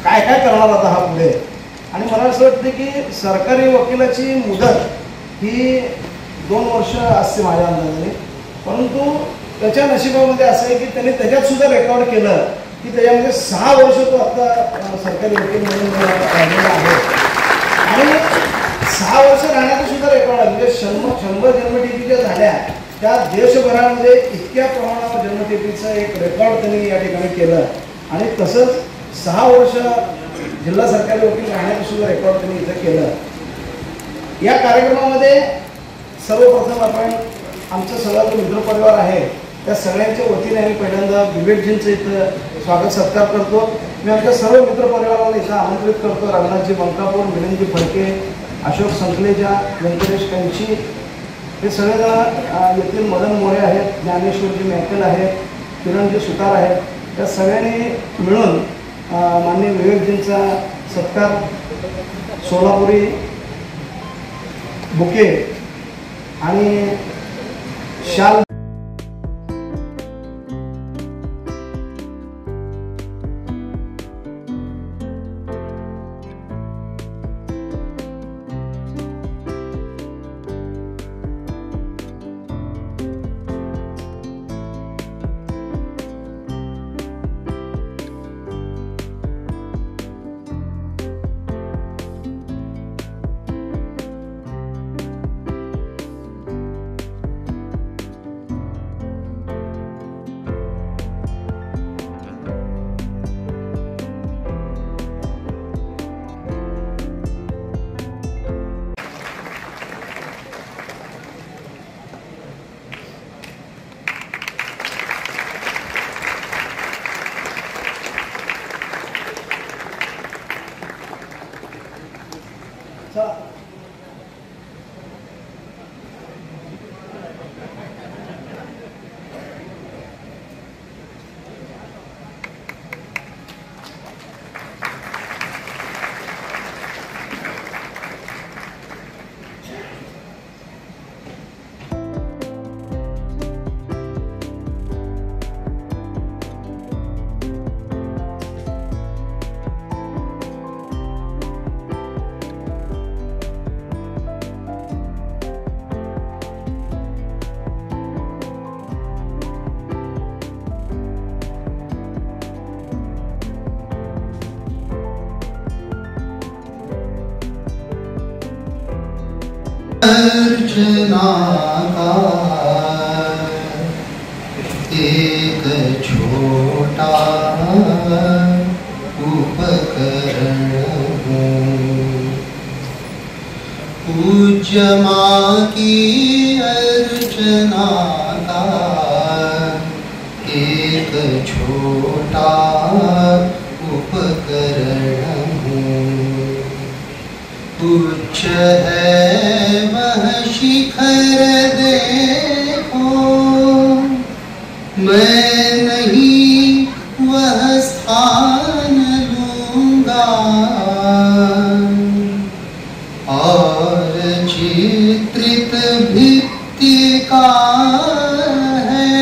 काय काय करणार आता हा पुढे. आणि मला असं वाटतं की सरकारी वकिलाची मुदत ही 2 वर्ष असते माझ्या अंदाजाने, परंतु त्याच्या नशिबामध्ये असं आहे की त्याने त्याच्यात सुद्धा रेकॉर्ड केलं की त्याच्यामध्ये 6 वर्ष तो आता सरकारी वकील म्हणून राहिलेला आहे. आणि 6 वर्ष राहण्याचा सुद्धा रेकॉर्ड आहे. म्हणजे 100 जन्मठेपी ज्या झाल्या त्या देशभरामध्ये इतक्या प्रमाणावर जन्मठेपीचं एक रेकॉर्ड त्यांनी या ठिकाणी केलं. आणि तसंच 6 वर्ष जिल्हा सरकारी वकील राहण्याचं सुद्धा रेकॉर्ड त्यांनी इथं केलं. या कार्यक्रमामध्ये सर्वप्रथम आपण आमचा सगळा जो मित्रपरिवार आहे त्या सगळ्यांच्या वतीने आम्ही पहिल्यांदा विवेकजींचं इथं स्वागत सत्कार करतो. मी आमच्या सर्व मित्रपरिवाराला इथं आमंत्रित करतो. रघुनाथजी बंकापूर, मिलिंदजी फडके, अशोक संकलेजा, व्यंकटेश कंची हे सगळेजण येथील मदन मोरे आहेत, ज्ञानेश्वरजी मेहकल आहेत, किरणजी सुतार आहेत. या सगळ्यांनी मिळून माननीय विवेकजींचा सत्कार सोलापुरी बुके आणि शाल अर्चना का एक छोटा उपकरण पूज्य माँ की अर्चना का एक छोटा उपकरण उच्च है वह शिखर देखो, मैं नहीं वह स्थान लूंगा, और चित्रित भित्ति का है,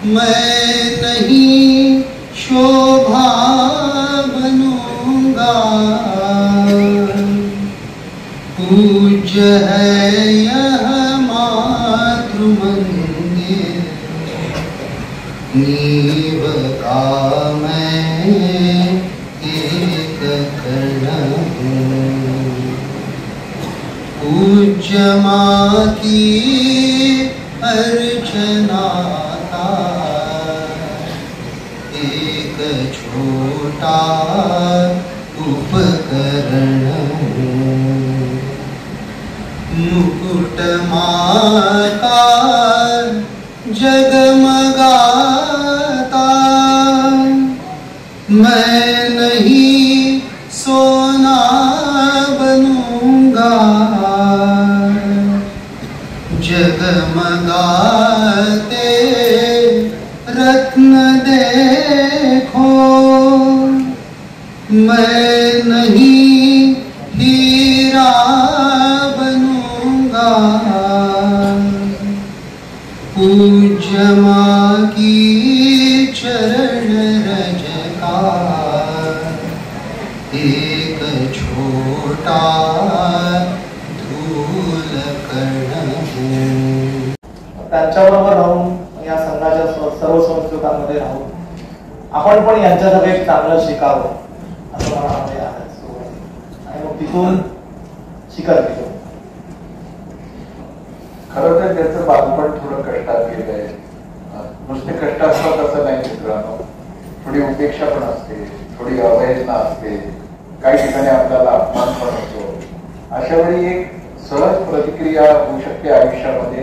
मैं नहीं शोभा बनूंगा। पूज्य है यह मातृ मंदिर, नींव का मैं एक कण हूँ। पूज्य माँ की अर्चना का एक छोटा उपकरण हूँ। मुकुट माँ का जगमगाता, मैं नहीं सोना बनूंगा, जगमगाते रत्न देखो, मैं नहीं हीरा बनूंगा। पूज्य माँ की चरण रज का एक छोटा धूल कण हूँ. त्यांच्याबरोबर राहून या संघाच्या सर्व संस्कृतांमध्ये राहून आपण पण यांच्यासाठी एक चांगलं शिकावं असं मनामध्ये आहे. आणि मग तिथून शिकत गेलो. खरं तर त्याचं बालपण थोडं कष्टात गेलंय. नुसते कष्ट असतात असं नाही मित्रांनो. थोडी उपेक्षा पण असते, थोडी अवहेलना असते, काही ठिकाणी आपल्याला अपमान पण होतो. अशा वेळी एक सहज प्रतिक्रिया होऊ शकते आयुष्यामध्ये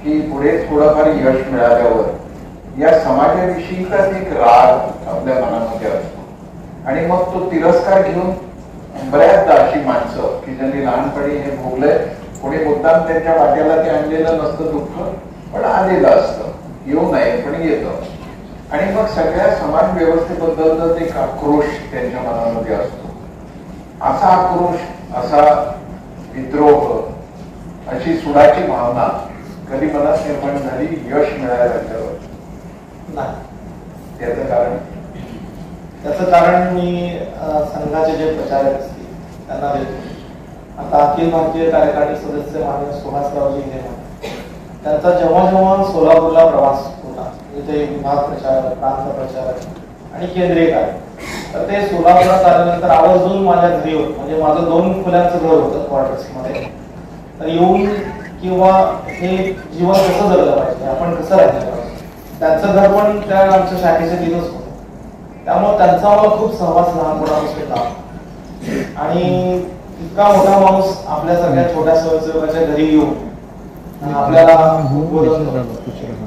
की पुढे थोडंफार यश मिळाल्यावर या समाजाविषयीचाच एक राग आपल्या मनामध्ये असतो. आणि मग तो तिरस्कार घेऊन बऱ्याचदा अशी माणसं की ज्यांनी लहानपणी हे भोगलंय, कोणी मुद्दाम त्यांच्या वाट्याला ते आणलेलं नसतं दुःख, पण आलेलं असतं, येऊ नये पण येतं. आणि मग सगळ्या समाज व्यवस्थेबद्दलच एक आक्रोश त्यांच्या मनामध्ये असतो. असा आक्रोश, असा विद्रोह, अशी सुडाची भावना कधी मनात निर्माण झाली यश मिळाल्यावर नाही. त्याचं कारण मी संघाचे जे प्रचारक असतील त्यांना देतो. आता अखिल भारतीय कार्यकारिणी सदस्य माननीय सुहासरावजी हिरेमठ, त्यांचा जेव्हा जेव्हा सोलापूरला प्रवास होता, तिथे विभाग प्रचारक, प्रांत प्रचारक आणि केंद्रीय कार्य, तर ते सोलापुरात आल्यानंतर आवर्जून माझ्या घरी होत. म्हणजे माझं 2 खोल्यांचं घर होतं क्वार्टर्स मध्ये. तर येऊन किंवा हे जीवन कसं जगलं पाहिजे, आपण कसं राहिलं पाहिजे, त्यांचं घर पण त्या आमच्या शाखेच्या तिथंच होतं. त्यामुळे त्यांचा मला खूप सहवास लहानपणापासून होता. आणि इतका मोठा माणूस आपल्या सगळ्या छोट्या स्वयंसेवकाच्या घरी येऊन आपल्याला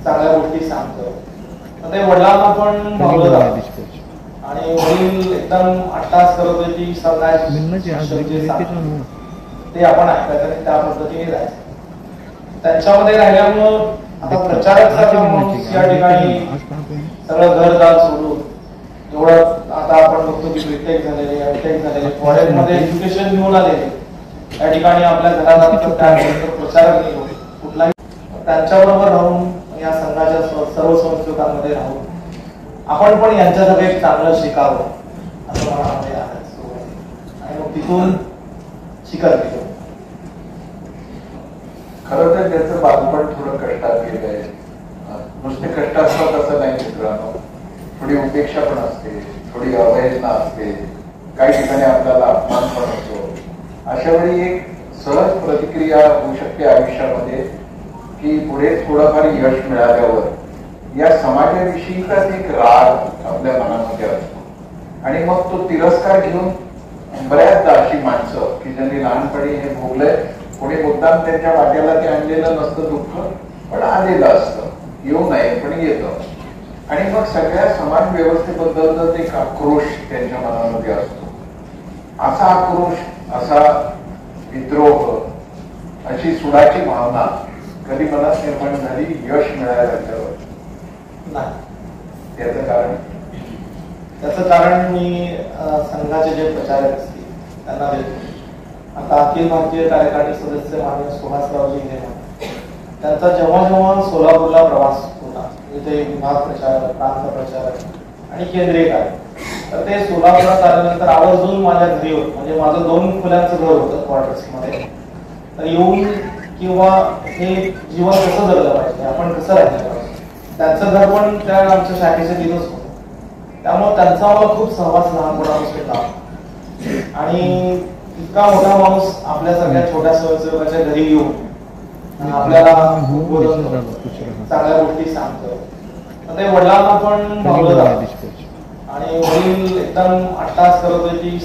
चांगल्या गोष्टी सांगतो. ते वडिलांना पण भावलं जातं. आणि वडील एकदम अट्टास करत होते की ते आपण ऐकायचं आणि त्या पद्धतीने जायचं. त्यांच्यामध्ये राहिल्यामुळं आता प्रचारक या ठिकाणी सगळं घरदार सोडून जेवढं आता आपण बघतो की बीटेक झालेले, एमटेक झालेले, फॉरेनमध्ये एज्युकेशन घेऊन आलेले, या ठिकाणी आपल्या घरात प्रचारक नाही होते कुठलाही. त्यांच्याबरोबर राहून या संघाच्या सर्व संस्कृतांमध्ये राहून आपण पण यांच्यासाठी एक चांगलं शिकावं असं मनामध्ये आहे. आणि मग तिथून शिकत गेलो. खरं तर त्याचं बालपण थोडं कष्टात गेलंय. नुसते कष्ट असतात असं नाही मित्रांनो. थोडी उपेक्षा पण असते, थोडी अवहेलना असते, काही ठिकाणी आपल्याला अपमान पण होतो. अशा वेळी एक सहज प्रतिक्रिया होऊ शकते आयुष्यामध्ये की पुढे थोडंफार यश मिळाल्यावर या समाजाविषयीचाच एक राग आपल्या मनामध्ये असतो. आणि मग तो तिरस्कार घेऊन बऱ्याचदा अशी माणसं की ज्यांनी लहानपणी हे भोगलंय, कोणी मुद्दाम त्यांच्या वाट्याला ते आणलेलं नसतं दुःख, पण आलेलं असतं, येऊ नये पण येतं. आणि मग सगळ्या समाज व्यवस्थेबद्दलच एक आक्रोश त्यांच्या मनामध्ये असतो. असा आक्रोश, असा विद्रोह, अशी सुडाची भावना कधी मनात निर्माण झाली यश मिळाल्यावर नाही. त्याचं कारण मी संघाचे जे प्रचारक असतील त्यांना देतो. आता अखिल भारतीय कार्यकारिणी सदस्य माननीय सुहासरावजी हिरेमठ, त्यांचा जेव्हा जेव्हा सोलापूरला प्रवास होता, तिथे विभाग प्रचारक, प्रांत प्रचारक आणि केंद्रीय कार्य, तर ते सोलापुरात आल्यानंतर आवर्जून माझ्या घरी होत. म्हणजे माझं 2 खोल्यांचं घर होतं क्वार्टर्स मध्ये. तर येऊन किंवा हे जीवन कसं जगलं पाहिजे, आपण कसं राहिलं पाहिजे, त्यांचं घर पण त्या आमच्या शाखेच्या तिथंच होतं. त्यामुळे त्यांचा मला खूप सहवास लहानपणापासून होता. आणि इतका मोठा माणूस आपल्या सगळ्या छोट्या स्वयंसेवकाच्या घरी येऊन आपल्याला चांगल्या गोष्टी सांगतो. ते वडिलांना पण भावलं जातं. आणि वडील एकदम अट्टास करत होते की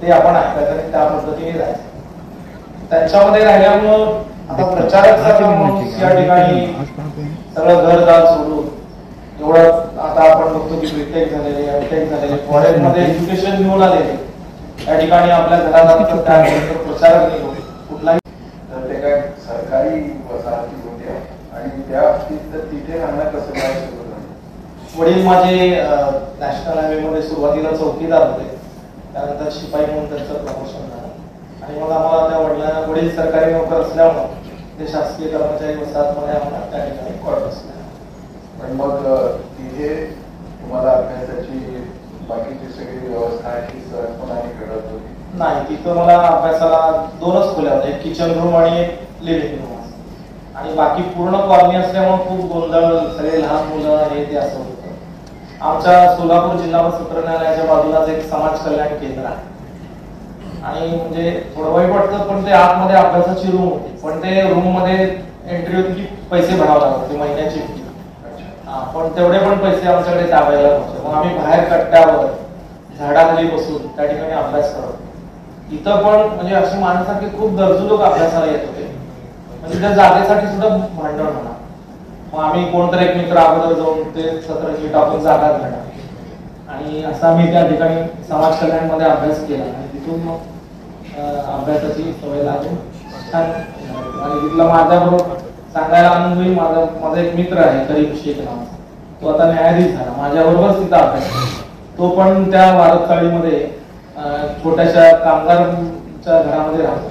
ते आपण ऐकायचं आणि त्या पद्धतीने जायचं. त्यांच्यामध्ये राहिल्यामुळं आता प्रचारक या ठिकाणी सगळं घरदार सोडून जेवढं आता आपण बघतो की बीटेक झालेले, एमटेक झालेले, फॉरेनमध्ये एज्युकेशन घेऊन आलेले, या ठिकाणी आपल्या घरात प्रचारक नाही होते कुठलाही. तर ते काय सरकारी वसाहती होत्या आणि त्या बाबतीत तिथे राहणं कसं काय सुरू झालं? वडील माझे नॅशनल हायवे मध्ये सुरुवातीला चौकीदार होते, त्यानंतर शिपाई म्हणून त्यांचं प्रमोशन झालं. आणि मग आम्हाला त्या वडील सरकारी नोकर असल्यामुळे ते शासकीय कर्मचारी वसाहतमध्ये आम्हाला त्या ठिकाणी क्वार्टर्स. पण मग तिथे तुम्हाला अभ्यासाची नाही, तिथं मला अभ्यासाला 2च खोल्या होत्या, एक किचन रूम आणि एक लिव्हिंग रूम, आणि बाकी पूर्ण कॉलनी असल्यामुळे खूप गोंधळ, सगळे लहान मुलं हे ते असं होतं. आमच्या सोलापूर जिल्हा सत्र न्यायालयाच्या बाजूलाच एक समाज कल्याण केंद्र आहे, आणि म्हणजे थोडं वाईट वाटतं, पण ते आतमध्ये अभ्यासाची रूम होती, पण ते रूम मध्ये एंट्री होती की पैसे भरावे लागत होते, महिन्याची फी. पण तेवढे पण पैसे आमच्याकडे त्यावेळेला नव्हते. मग आम्ही बाहेर कट्ट्यावर झाडाखाली बसून त्या ठिकाणी अभ्यास करत होतो. इथं पण म्हणजे अशी माणसासारखी खूप गरजू लोक अभ्यासाला येत होते, म्हणजे त्या जागेसाठी सुद्धा भांडण होणार. मग आम्ही कोणतरी एक मित्र अगोदर जाऊन ते सत्र शीट आपण जागा घेणार, आणि असा मी त्या ठिकाणी समाज कल्याण मध्ये अभ्यास केला, आणि तिथून मग अभ्यासाची सवय लागून छान. आणि तिथला माझ्याबरोबर सांगायला आनंद होईल, माझा एक मित्र आहे करीम शेख नावाचा, तो आता न्यायाधीश झाला, माझ्याबरोबरच तिथं अभ्यास केला. तो पण त्या वारदखाळीमध्ये छोट्याशा कामगारच्या घरामध्ये राहतो,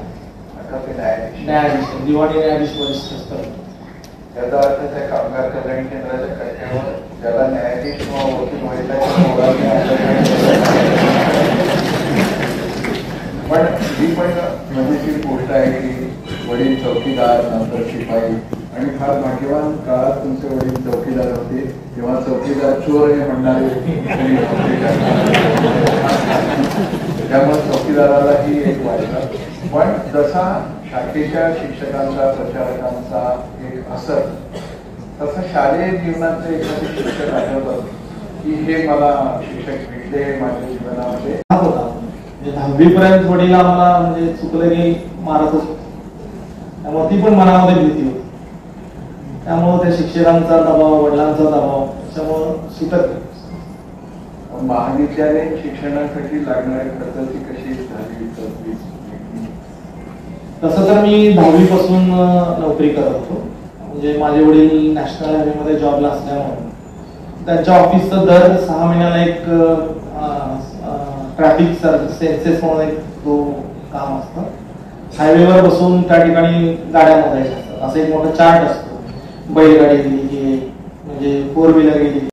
न्यायाधीश, दिवाणी न्यायाधीश वरिष्ठ स्तर. त्याचा अर्थ त्या कामगार कल्याण केंद्राच्या कट्ट्यावर ज्याला न्यायाधीश किंवा वकील व्हायचा, पण ही पण मजेशीर गोष्ट आहे की वडील चौकीदार, नंतर शिपाई, आणि फार भाग्यवान काळात तुमचे वडील चौकीदार होते, तेव्हा चौकीदार चोर हे म्हणणारे, त्यामुळे चौकीदारालाही एक वाटलं. पण जसा शाखेच्या शिक्षकांचा, प्रचारकांचा एक असर, तसं शालेय जीवनाचे एखादे शिक्षक आठवतात की हे मला शिक्षक भेटले माझ्या जीवनामध्ये. 10वी पर्यंत वडील आम्हाला म्हणजे चुकलं की मारतच होते, त्यामुळे ती पण मनामध्ये भीती होती. त्यामुळे त्या शिक्षकांचा दबाव, वडिलांचा दबाव, त्याच्यामुळे सुटत नाही. महाविद्यालयीन शिक्षणासाठी लागणाऱ्या खर्चाची कशी झाली? तसं तर मी 10वी पासून नोकरी करत होतो, म्हणजे माझे वडील नॅशनल हायवे मध्ये जॉबला असल्यामुळे त्यांच्या ऑफिसचं दर 6 महिन्याला एक ट्रॅफिक सेन्सेस म्हणून एक तो काम असतं. हायवेवर बसून त्या ठिकाणी गाड्या मोजायच्या असतात, असं एक मोठा चार्ट असतो. बैलगाडी गेली की म्हणजे 4 व्हीलर गेली.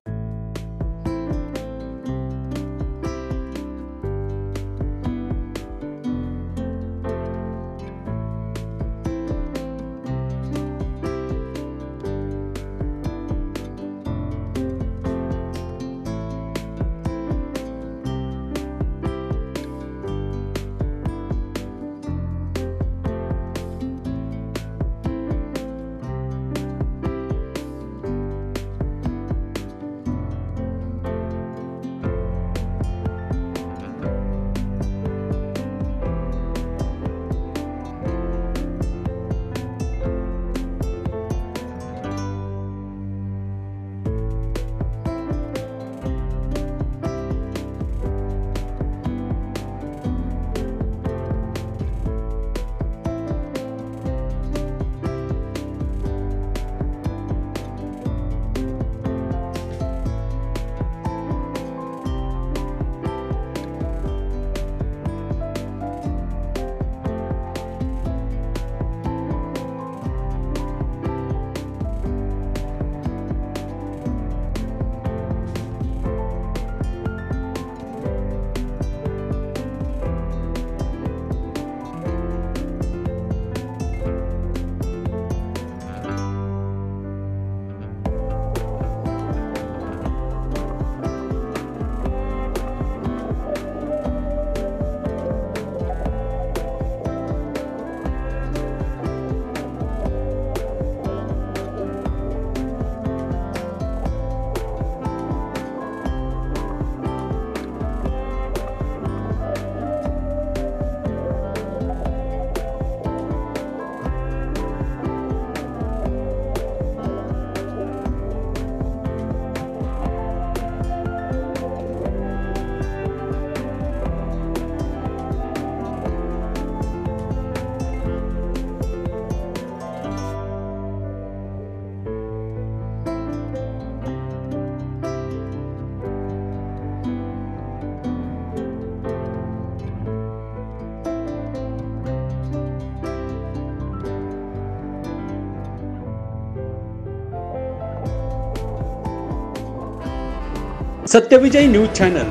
सत्यविजय न्यूज चॅनल,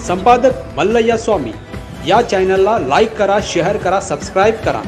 संपादक मल्लय्या स्वामी. या चॅनलला लाईक करा, शेअर करा, सबस्क्राईब करा